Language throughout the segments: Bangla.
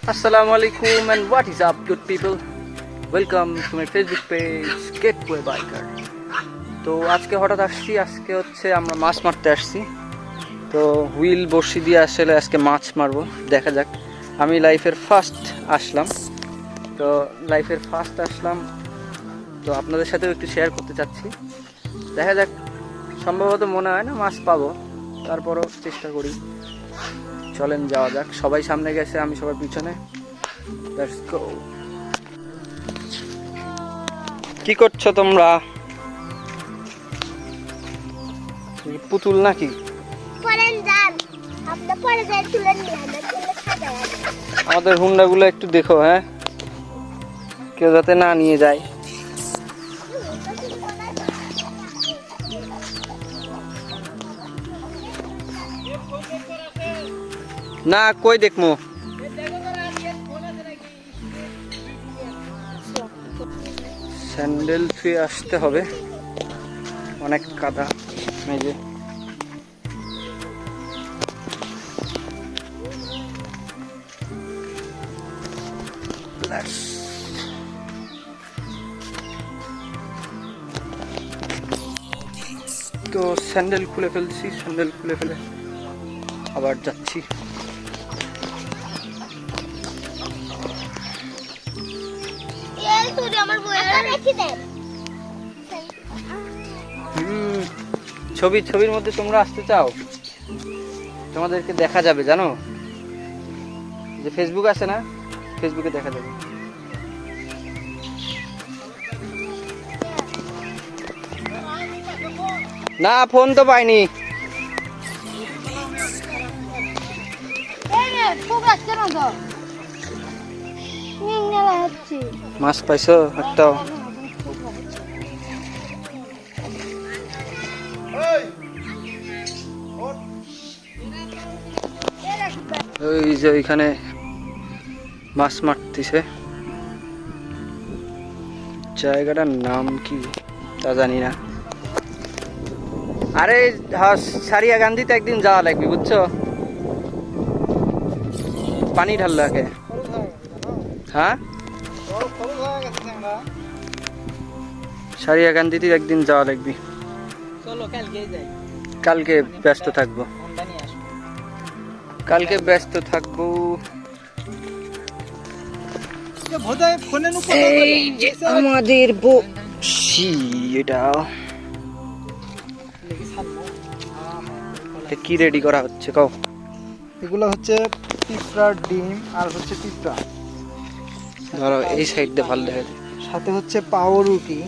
Assalamu alaikum and what is up good people? Welcome to my Facebook page Gateway Biker. তো আজকে হঠাৎ আসছি, আজকে হচ্ছে আমরা মাছ মারতে আসছি। তো হুইল বড়শি দিয়ে আসলে আজকে মাছ মারবো, দেখা যাক। আমি লাইফের ফার্স্ট আসলাম, তো আপনাদের সাথেও একটু শেয়ার করতে চাচ্ছি। দেখা যাক, সম্ভবত মনে হয় না মাছ পাবো, তারপরও চেষ্টা করি। চলেন যাওয়া যাক। সবাই সামনে গেছে, আমি সবার পিছনে। Let's go. কি করছো তোমরা? পুতুল নাকি? আমাদের হুন্ডাগুলো একটু দেখো, হ্যাঁ, কেউ যাতে না নিয়ে যায়। না কই দেখমু, স্যান্ডেল ছুঁয়ে আসতে হবে, অনেক কাদা। এই যে তো স্যান্ডেল খুলে ফেলছি, স্যান্ডেল খুলে ফেলে আবার যাচ্ছি। ছবির মধ্যে তোমরা আসতে চাও, তোমাদেরকে দেখা যাবে, জানো যে ফেসবুক আছে না, ফেসবুকে দেখা যাবে। না ফোন তো পাইনি। মাছ পাইছো একটা? ওই যে ওইখানে মাছ মারতেছে, জায়গাটার নাম কি তা জানি না। আরে সারিয়া গান্ধীতে একদিন যাওয়া লাগবে, বুঝছো? পানি ঢাললো আগে। হ্যাঁ, সারিয়া গান্ধীতে একদিন যাওয়া লাগবে। কালকে ব্যস্ত থাকবো, কালকে ব্যস্ত থাকবো। আমাদের বসি এটা কি রেডি করা হচ্ছে কও? এগুলো হচ্ছে পিঁপড়ার ডিম আর হচ্ছে পিঁপড়া, ধরো এই সাইড দিয়ে ভালো দেখা যায়। সাথে হচ্ছে পাউরুটি,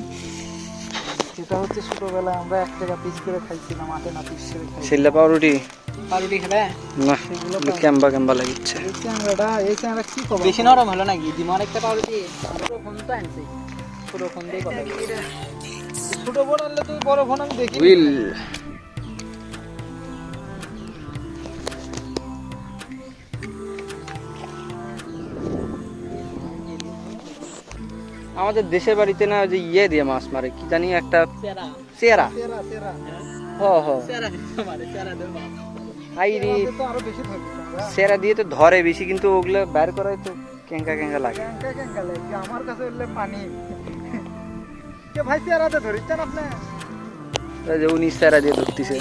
যেটা হচ্ছে ছোটবেলায় আমরা 1 টাকা পিস করে খাইছিলাম, 8 আনা পিস করে খাইছিলাম। ছেলে পাউরুটি খাবে না, ক্যাম্বা লাগিচ্ছে। এই চ্যাংড়া কি করব? বেশি নরম হলো নাকি? দিমন একটা পাউরুটি ছোট ফোন তো আনছি, ছোট ফোন দিয়ে কথা ছোট ফোন আনলে তুই বড় ফোন আমি দেখি। হুইল আমাদের দেশের বাড়িতে না, যে ইয়ে দিয়ে মাছ মারে, কি জানি একটা চেরা। চেরা দিয়ে তো ধরে বেশি, কিন্তু ওগুলো বের করাই তো কেঙ্কা লাগে। আমার কাছে পানি ভাই চেরাতে ধরিছেন আপনি? উনি চেরা দিয়ে ধরতেছে,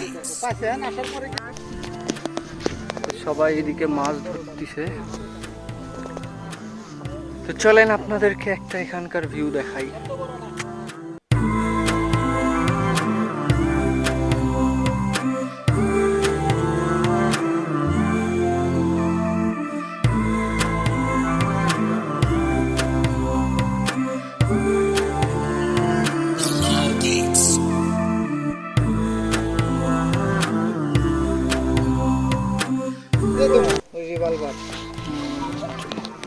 সবাই এদিকে মাছ ধরতেছে। তো চলেন আপনাদেরকে একটা এখানকার ভিউ দেখাই।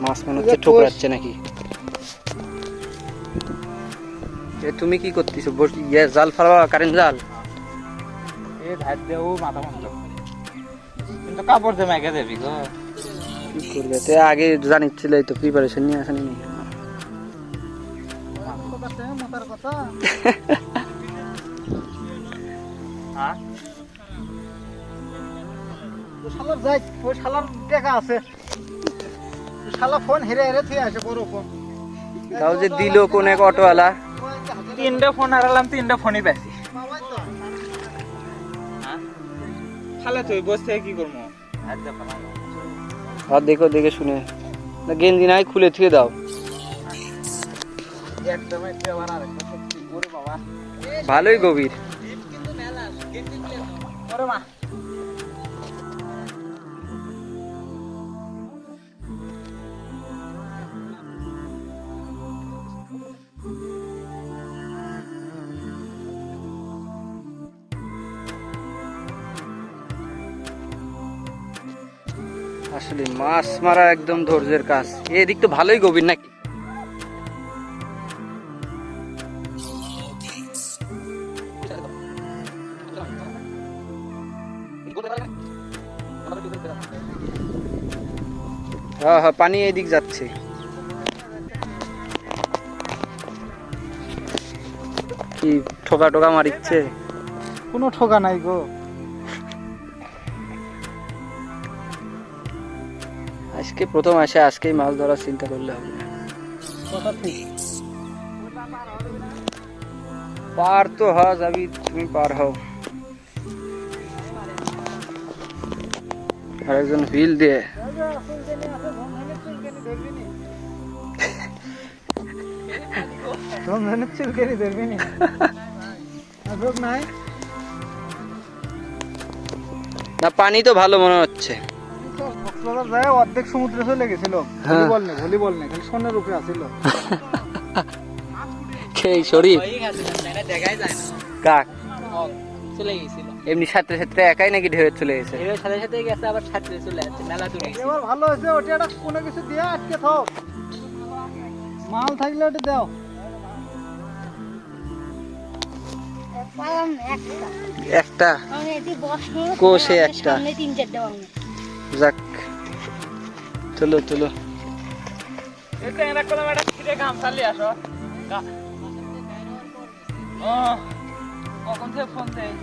মাছ মনে হচ্ছে ঠোকরাচ্ছে নাকি? তুমি কি করতেছো? জাল ফালাবা, কারেন্ট জাল? ধার দেও মাথা বন্ধ, কিন্তু কাপড় দিয়ে মেঘে দেবি গো। কি করবে? তে আগে জানিচ্ছিল, এই তো প্রিপারেশন নিয়ে আসেনি। হ্যাঁ, শালার যাই, ওই শালার দেখা আছে। শালা ফোন হেরে হেরে থুয়ে আসে বড় ফোন। তাও যে দিল কোন এক অটোওয়ালা। 3টা ফোন হারালাম, 3টা ফোনই পাইছি। খালে তুই বসে থেকে কি করবো? আর দেখো দেখে শুনে না, গেঞ্জি নাই খুলে থুয়ে দাও। একদম একটু আবার আরেকটা সত্যি করে বাবা। ভালোই গভীর। ওরে মা, আসলে মাছ মারা একদম ধৈর্যের কাজ। এদিক তো ভালোই গভীর নাকি? হ্যাঁ হ্যাঁ, পানি এদিক যাচ্ছে। কি ঠোকা টোকা মারিচ্ছে? কোনো ঠোকা নাই গো। আজকে প্রথম আসে, আজকেই মাছ ধরার চিন্তা করলে হবে না। কথা ঠিক। পার তো হওয়া যাবি, তুমি পার হও। আরেকজন হুইল দিয়ে রমজানের চুলকানি ধরবি নি? রোগ নাই না, পানি তো ভালো মনে হচ্ছে। কক্সবাজার যায় অর্ধেক সমুদ্রে চলে গেছিল। হ্যাঁ। ভলিবল নেই, খালি সোনার উপরে আসিল। সেই শরীর দেখাই যায় না। কাক চলে গেছিল। এমনি সাঁতরে সাঁতরে একাই নাকি ঢেউ চলে গেছে? এর সাথে সাথে গেছে, আবার সাথে চলে যাচ্ছে, মেলা দূরে গেছে। এবার ভালো হয়েছে, ওটা একটা কোনো কিছু দিয়ে আটকে থাক। মাল থাকলে ওটা দাও। পালাম একটা একটা মানে এটি বস নিয়ে কোষে একটা। সামনে 3-4টা বাংলা যাক, চলো চলো। এটা এরা কোলা মেটা ছিটে গাম চালিয়ে আসো। ও কখন থেকে ফোন দেয়?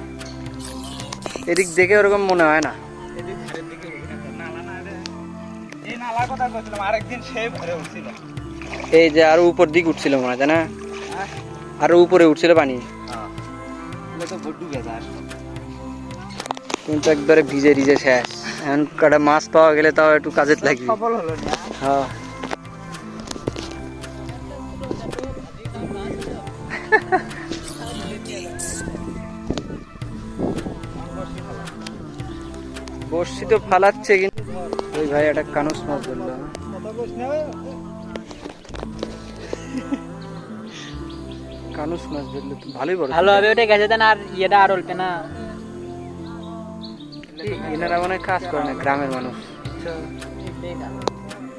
এদিক দেখে ওরকম মনে হয় না। এদিক ধারের দিকে নালা না রে। এই নালার কথা বলছিলাম, আরেকদিন সেই ভরে উঠছিল। এই যে আরো উপর দিক উঠছিল মনে হয়, তাই না? আরো উপরে উঠছিল পানি, এটা তো বড্ডু ভেজা আসলো। কিন্তু একবারে ভিজে ভিজে শেষ। এখন কটা মাছ পাওয়া গেলে তাও একটু কাজে লাগবে। সফল হলো না। হ্যাঁ, বর্ষি তো ফালাচ্ছে, কিন্তু ওই ভাই একটা কানুস মাছ ধরলো। কথা কইস না। কানুস মাছ ধরলো তো ভালোই বড়। ভালো হবে ওটা গেছে দেন, আর ইয়েটা আর অল্পে না। এনারা মানে কাজ করে না, গ্রামের মানুষ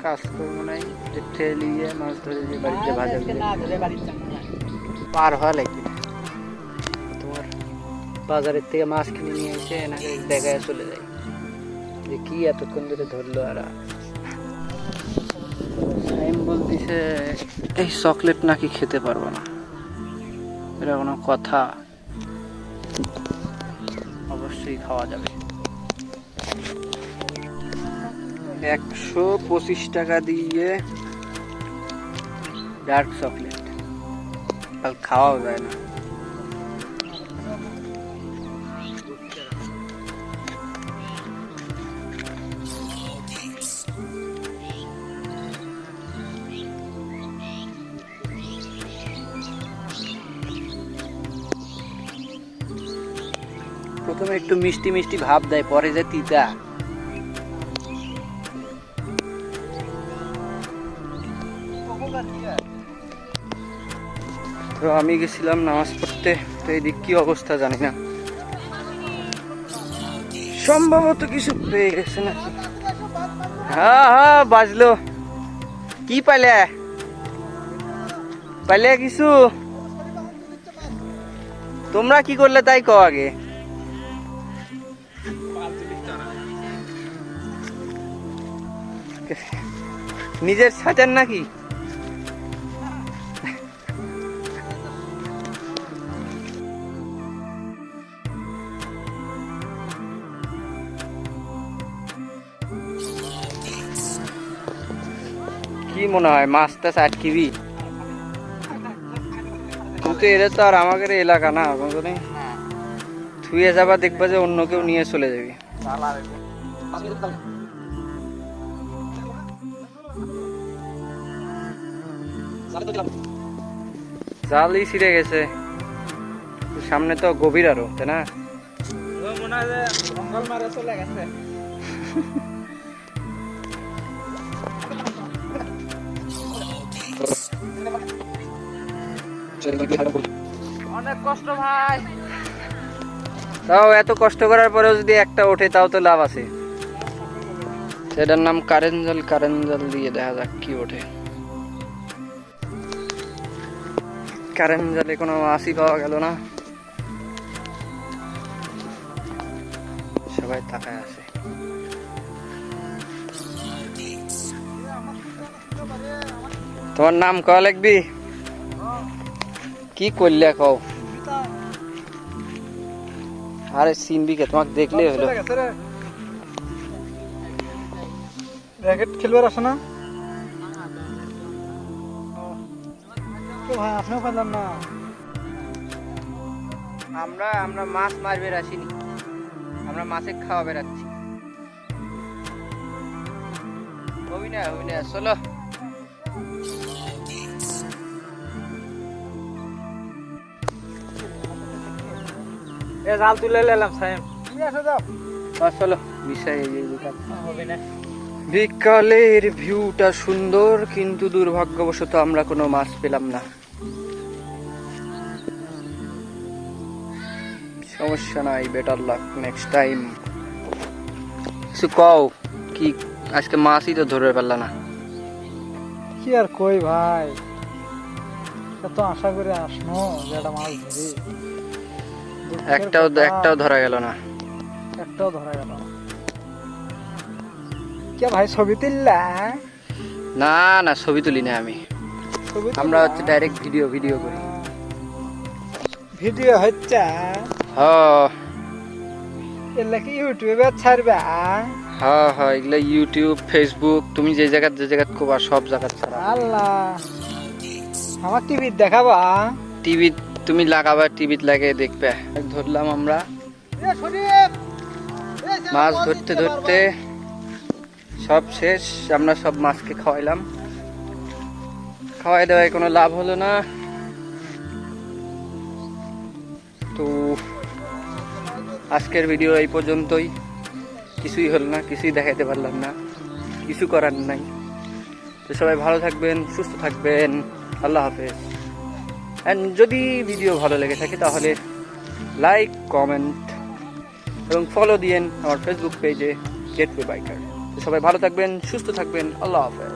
কাজ করে মনে হয় যে ঠেলিয়ে মাছ ধরে যে বাড়িতে ভাজা পার হওয়া লাগবে না। তোমার বাজারের থেকে মাছ কিনে নিয়ে এসে এনাকে দেখায় চলে যায় যে কি এতক্ষণ ধরে ধরলো। আর সাইম বলতেছে এই চকলেট নাকি খেতে পারবো না, এটা কোনো কথা? অবশ্যই খাওয়া যাবে। 125 টাকা দিয়ে ডার্ক চকলেট, আর খাওয়াও যায় না। প্রথমে একটু মিষ্টি মিষ্টি ভাব দেয়, পরে যে তিতা। তো আমি গেছিলাম নামাজ পড়তে, তো এদিক কি অবস্থা জানি না, সম্ভবত কিছু পেয়ে গেছে নাকি। হ্যাঁ হ্যাঁ বাজলো। কি পাইলে? পাইলে কিছু? তোমরা কি করলে তাই কও আগে। নিজের ছাচার নাকি? কি মনে হয় মাছটা আটকিবি? কিন্তু এটা তো আর আমাদের এলাকা না, বুঝলি? থুয়ে যাবা দেখবা যে অন্য কেউ নিয়ে চলে যাবি। জালই ছিঁড়ে গেছে, সামনে তো গভীর আরো, তাই না? মনে হয় যে জঙ্গল মারে চলে গেছে। অনেক কষ্ট ভাই। তাও এত কষ্ট করার পরেও যদি একটা ওঠে তাও তো লাভ আছে। সেটার নাম কারেন্ট জল, কারেন্ট জল দিয়ে দেখা যাক কি ওঠে। কারেন্ট জলে কোনো মাছই পাওয়া গেল না, সবাই তাকায় আছে। তোমার নাম কয়া লাগবি? কি করলে কও? আরে চিনবি কে? তোমাকে দেখলেই হলো। র্যাকেট খেলবার আসে না তো ভাই, আপনিও পেলাম না। আমরা মাছ মারবে আসিনি, আমরা মাছে খাওয়া বেড়াচ্ছি। চলো। এ জাল তুলে নিলাম সাইম। চলো বিষয় হবে না। বিকালের ভিউটা সুন্দর, কিন্তু দুর্ভাগ্যবশত আমরা কোনো মাছ পেলাম না। সমস্যা নাই, বেটার লাক নেক্সট টাইম। কিছু কও, কি আজকে মাছই তো ধরে পারলা না? কি আর কই ভাই, এত আশা করে আসনো যে একটা মাছ ধরি, একটাও ধরা গেল না। একটাও ধরা গেল না। কে ভাই ছবি তুললা? না না, ছবি তুলি না আমি, ছবি আমরা হচ্ছে ডাইরেক্ট ভিডিও করি। ভিডিও হচ্ছে হ্যাঁ এগুলা কি ইউটিউবে ছাড়বে? হ্যাঁ, এগুলা ইউটিউব, ফেসবুক, তুমি যে জায়গা কোবা সব জায়গা ছাড়া। আল্লাহ, আমার টিভি দেখাবা? টিভি তুমি লাগাবা, টিভিতে লাগে দেখবে। ধরলাম আমরা মাছ ধরতে ধরতে সব শেষ, আমরা সব মাছকে খাওয়াইলাম। খাওয়াই দেওয়ায় কোনো লাভ হলো না, তো আজকের ভিডিও এই পর্যন্তই। কিছুই হলো না, কিছুই দেখাইতে পারলাম না, কিছু করার নাই। তো সবাই ভালো থাকবেন, সুস্থ থাকবেন, আল্লাহ হাফেজ। অ্যান্ড যদি ভিডিও ভালো লেগে থাকে তাহলে লাইক, কমেন্ট এবং ফলো দিয়েন আমার ফেসবুক পেজে গেটওয়ে বাইকার। তো সবাই ভালো থাকবেন, সুস্থ থাকবেন, আল্লাহ হাফেজ।